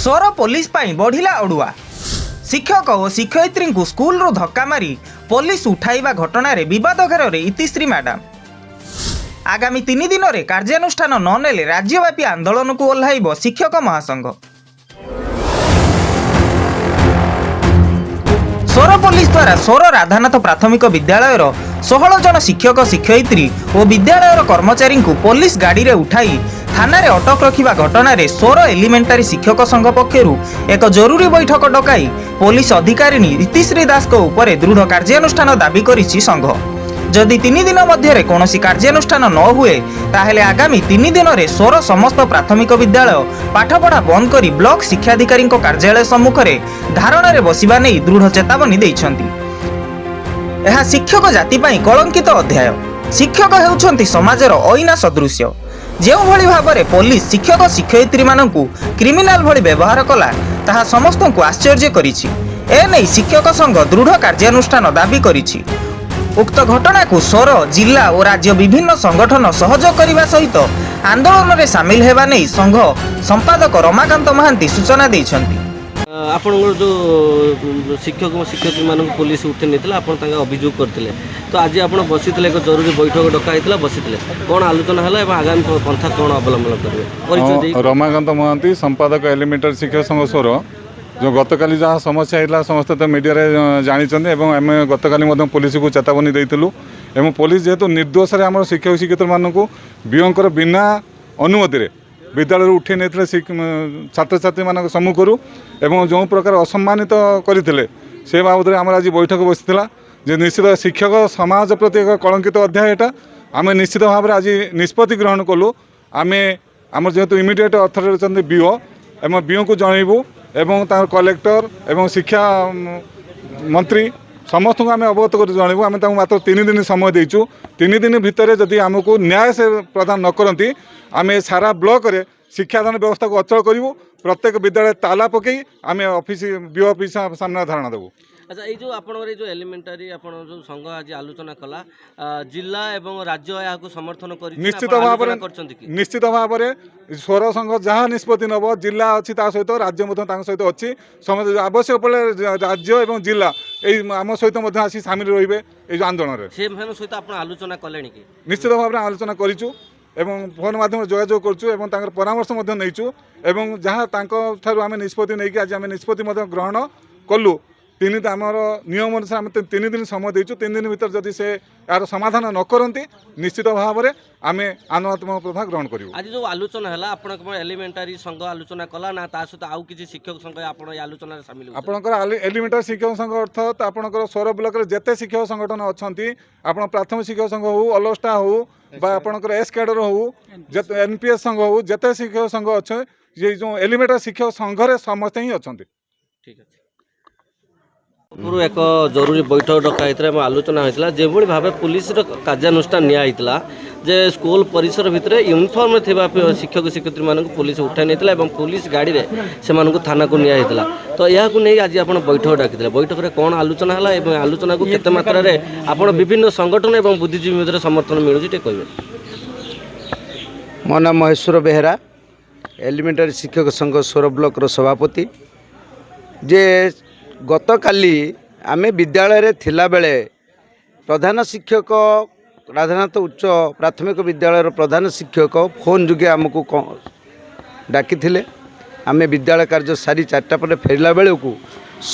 सोर पुलिस बढ़िला अड़ुआ शिक्षक और शिक्षयित्री को स्कूल रू धक्का मारी पुलिस उठाइबा घटना बद घेर इतिश्री मैडम आगामी 3 दिन में कार्यानुष्ठान न नेले राज्यव्यापी आंदोलन को ओह्लाइब शिक्षक महासंघ। सोर पुलिस द्वारा सोर राधानाथ प्राथमिक विद्यालय 16 जन शिक्षक शिक्षयित्री और विद्यालय कर्मचारी को पुलिस गाड़ी रे उठाई थाना रे अटक रखिबा घटना रे सोर एलिमेंटारी शिक्षक संघ पक्षरु एक जरूरी बैठक डकाई पुलिस अधिकारिणी इतिश्री दास को उपरे दृढ़ कार्यानुष्ठान दाबी करिछि संघ। जदि 3 दिन मध्य कौनसी कार्यानुष्ठान न हुए ताहेले आगामी 3 दिन में सोर समस्त प्राथमिक विद्यालय पाठपढ़ा बंद करी ब्लॉक शिक्षाधिकारी कार्यालय सम्मुख में धारणा रे बसिबा नहीं दृढ़ चेतावनी दैछंती। यह शिक्षक जाति पई कलंकित अध्याय। शिक्षक हेउछंती समाजर अईना सदृश्य। जो भली भाव में पुलिस शिक्षक शिक्षयित्री मानकु क्रिमिनाल भली व्यवहार कला ताहा समस्त को आश्चर्य करिछि। एनै शिक्षक संघ दृढ़ कार्यानुष्ठान दाबी करिछि। उक्त घटना को सोर जिला और राज्य विभिन्न संगठन सहयोग करने सहित आंदोलन में सामिल होगा नहीं संघ संपादक रमाकांत महांती सूचना देइछंती। आपनकर जो शिक्षक शिक्षयित्री मानक पुलिस उठे नहीं आप अभियोग करते तो आज आप बसी एक जरूरी बैठक डकाई बसी कौन आलोचना है आगामी पंथा कौन अवलंबन करेंगे? रमाकांत महांती संपादक एलिमेंटारी शिक्षक संघ सोर जो गतकाली जहाँ समस्या होता समस्त तो मीडिया जानी आम गतकाली पुलिस को चेतावनी देलु एवं पुलिस जेहेतु निर्दोष आम शिक्षक शिक्षयित्री मानक बीओंकर बिना अनुमति विद्यालय उठे नहीं छात्र छात्री मान सम्मुखर एवं जो प्रकार असम्मानित करते से बाबद आम आज बैठक बसी जे निश्चित शिक्षक समाज प्रति एक कलंकित अध्याय यहाँ आम निश्चित भाव में आज निष्पत्ति ग्रहण कलु आम आम जेहेतु इमिडिएट अथॉरिटी बीओ एवं बीओ को जनइबू एवं कलेक्टर एवं शिक्षा मंत्री समस्त को आम अवगत कर जनइबू आम मात्र 3 दिन समय देचु 3 दिन भितर जदि आमको न्याय से प्रदान न करती आम सारा ब्लॉक रे शिक्षादान व्यवस्था को अचल करूँ प्रत्येक विद्यालय ताला पकई आम ऑफिस बीओ ऑफिस सामने धारणा देवु। अच्छा ये जो आपनकर जो एलिमेंटारी आप जो संघ आज आलोचना कला जिला एवं राज्य यहाँ समर्थन कर निश्चित भाव में सोर संघ जहाँ निष्पत्ति नब जिला अच्छी सहित राज्य सहित अच्छी समस्त आवश्यक पड़े राज्य एवं जिला आम सहित आसी सामिल रे आंदोलन सहित आप आलोचना कले निश्चित भाव में आलोचना करूँ एवं फोन माध्यम जोगाजोग करूँ परामर्श नहींचु एवं जहाँ आम निष्पत्ति नहीं आज आम निष्पत्ति ग्रहण कलु 3 दिन आमर नियम अनुसार आम 3 दिन समय देचु 3 दिन भीतर जदि से यार समाधान न करती निश्चित भाव में आम आंदोलनात्मक प्रथा ग्रहण करूँ। आज जो आलोचना है आप एलिमेंटारी संघ आलोचना कला ना ता सहित आउ किसी शिक्षक संघ आप आलोचना सामिल आपंकर एलिमेंटारी शिक्षक संघ अर्थात आपंकर सोर ब्लॉक जेते शिक्षक संगठन अच्छा आप प्राथमिक शिक्षक संघ हो अलस्टा हो आपंकर एस कैडर हो एनपीएस संघ हो जेते शिक्षक संघ अच्छे ये जो एलिमेंटारी शिक्षक संघ समस्ते ही अच्छा। ठीक है एक जरूरी बैठक डकाई आलोचना होता जो भाव पुलिस कार्यानुष्ठान निया जे स्कूल परिसर भितर यूनिफॉर्म थिबा शिक्षक शिक्षयित्री मानक पुलिस उठाई नहीं पुलिस गाड़ी से थाना को निया तो यह नहीं आज आप बैठक डाकी बैठक में कौन आलोचना है आलोचना को केते मात्रा रे आपण विभिन्न संगठन एवं बुद्धिजीवी मध्य समर्थन मिलूँ कहे? मो नाम महेश्वर बेहेरा एलिमेंटारी शिक्षक संघ सोर ब्लॉक सभापति जे गत काली आमे विद्यालय रे थिला बेले प्रधान शिक्षक राधानाथ उच्च प्राथमिक विद्यालय प्रधान शिक्षक फोन जुगे आमको डाकी थिले आमे विद्यालय कार्य सारी 4टा पर फेरला बेले को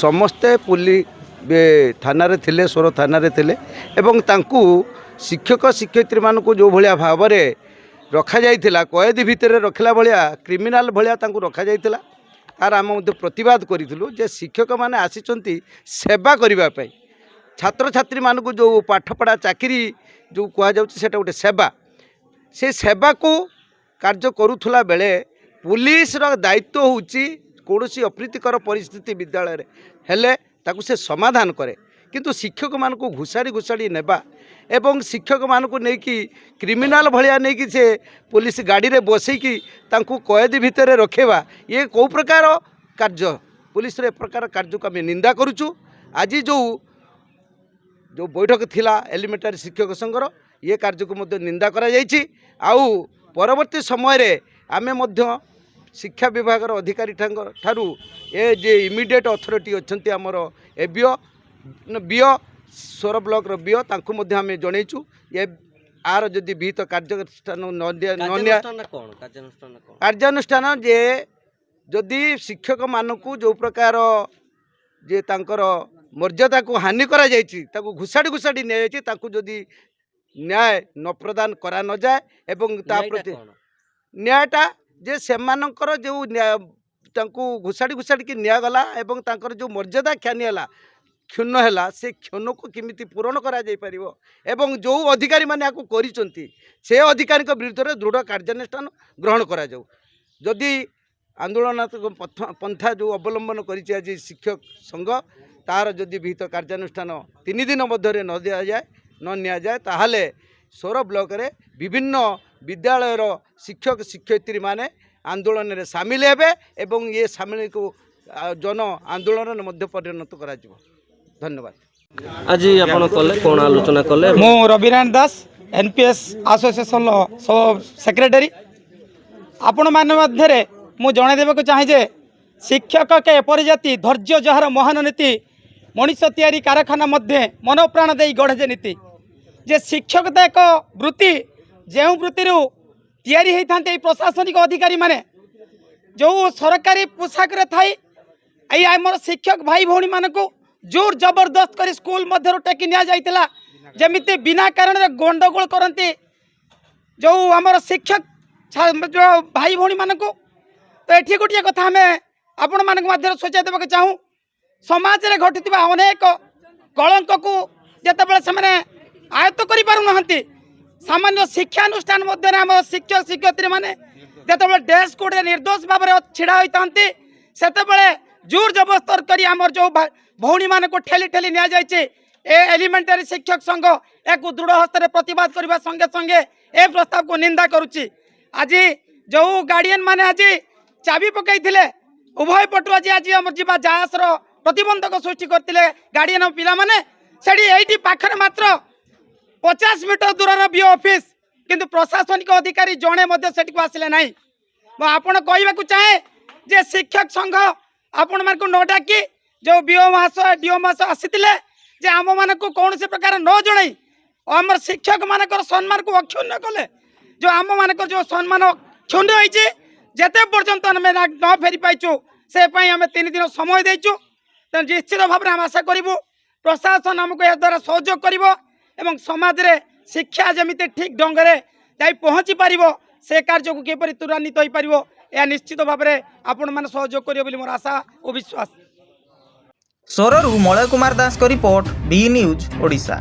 समस्ते पुलिस थाना रे थिले सोर थाना रे थिले एवं तांकू शिक्षक शिक्षयित्री मानकू जो भलिया भाव रे रखा जाइथिला कैदी भितर रखला भलिया क्रिमिनाल भलिया तांकू रखा जाइथिला तार आम प्रतिवाद करूँ जे शिक्षक मैंने आसी सेवा करने छात्र छात्री मानक जो पाठपढ़ा चाकरी जो कहुच्छे गोटे सेवा से सेवा को कार्य करुला बेले पुलिस दायित्व होची कौन अप्रीतिकर परिस्थिति विद्यालय रे हेले ताकू से समाधान करे किंतु शिक्षक मान को घुषाड़ी घुषाड़ी नेबा एवं शिक्षक मान को लेकिन क्रिमिनाल भलिया नहीं से पुलिस गाड़ी रे बसैकी तांकू कैदी भितर रखेबा ये कौ प्रकार कार्य पुलिस रे प्रकार कार्य को आम निंदा करुचु। आज जो बैठक थिला एलिमेंटारी शिक्षक संघर ये कार्य को निंदा करा जायछि आउ परवर्ती समय रे आमे मध्य शिक्षा विभाग अधिकारी ठारू ए जे इमिडिएट अथॉरिटी अच्छी आमर एबीओ बीओ सोर ब्लॉक रो बीओ तांकु मध्ये आमे जणैछु ए आर जदि विहित कार्यानुष्ठान कार्यानुष्ठान जे जदि शिक्षक मानकु जो प्रकार जे तांकर मर्यादा को हानि करा जायछि ताकु घुसाड़ी घुसाड़ी ने जायछि ताकु जदि न्याय न प्रदान करा न जाए एवं ता प्रति न्यायटा जे सेमानकर जो तांकु घुसाड़ी घुसाड़ी की निया गला एवं तांकर जो मर्यादा ख्यानी हला क्षुण्ण है से क्षुण्ण को किमिति पूरण करा जाय परिबो एवं जो अधिकारी माने आकु करिसंती से अधिकारी को विरुद्ध रे दृढ़ कार्यानुष्ठान ग्रहण करा जाऊ जदि आंदोलनात्मक पंथा जो अवलंबन करिछि आज शिक्षक संघ तार जदि विहित कार्यानुष्ठान 3 दिन मध्य न दिया जाए न निया जाए ताहले सोर ब्लॉक रे विभिन्न विद्यालय शिक्षक शिक्षयित्री माने आंदोलन रे सामिल हेबे एवं ये सामिल को जन आंदोलन मध्य परिणत करा जिवो। धन्यवाद। आज आपण कले कोन आलोचना कले मो रविनारायण दास एनपीएस एसोसिएशन सेक्रेटरी आपण मान मध्य मु जणाई देबा चाहे जे शिक्षक के एपरि जाति धैर्य जहार महान नीति मनीष तैयारी कारखाना मध्य मनोप्राण दे गढ़े नीति जे शिक्षकता एक वृत्ति जो वृत्ति तैयारी होता प्रशासनिक अधिकारी माने जो सरकारी पोशाक थाई आमर शिक्षक भाई भौणी मानक जोर जबरदस्त कर स्कूल मध्य टेकी निया जमीती बिना कारण गंडगोल करती जो आमर शिक्षक जो भाई भौणी मानक तो ये गोटे कथा आम आपण मान सूचाई देवाक चाहूँ समाज में घटुवा अनेक कलंक को जिते से आयत्त कर सामान्य शिक्षानुष्ठान मध्य आम शिक्षक शिक्षयित्री मैंने जिते डेस्क कोड निर्दोष भाव में छिड़ा होता से जोर जबरदस्तर कर आमर जो भौणी मान को ठेली ठेली नि जाए एलिमेंटारी शिक्षक संघ एक दृढ़ हस्तर प्रतिवाद करने संगे संगे ए प्रस्ताव को निंदा करुच्ची। आज जो गार्डियन माने आज चाबी पकई उभय पटु आज आज आम जा जाहाजर प्रतिबंधक सृष्टि करते गार्डियन पिला माने से पाखरे मात्र 50 मीटर दूर बीओ ऑफिस किंतु प्रशासनिक अधिकारी जड़े आसिले ना आपण कहवाक चाहे जे शिक्षक संघ आपण मान न डाकी जो बीओ महाशय डीओ महाशय आसीते जे आम मान को कौन से प्रकार न जन आम शिक्षक मान सम्मान को अक्षुण्ण कले जो आम मान जो सम्मान क्षुण्ण होती जिते पर्यंत आम न फेरी पाइचु से आम 3 दिन समय देचु निश्चित भाव में आम आशा करूँ प्रशासन आमको या द्वारा सहयोग कर समाज रे शिक्षा जमी ठीक ढंग से जाई पहुँची पार से कार्य को किपरि त्वरान्वित हो पार यह निश्चित भाव में आपण मैंने सहयोग करेंगे मोर आशा और विश्वास। सोररू मलय कुमार दास को रिपोर्ट बी न्यूज ओडिशा।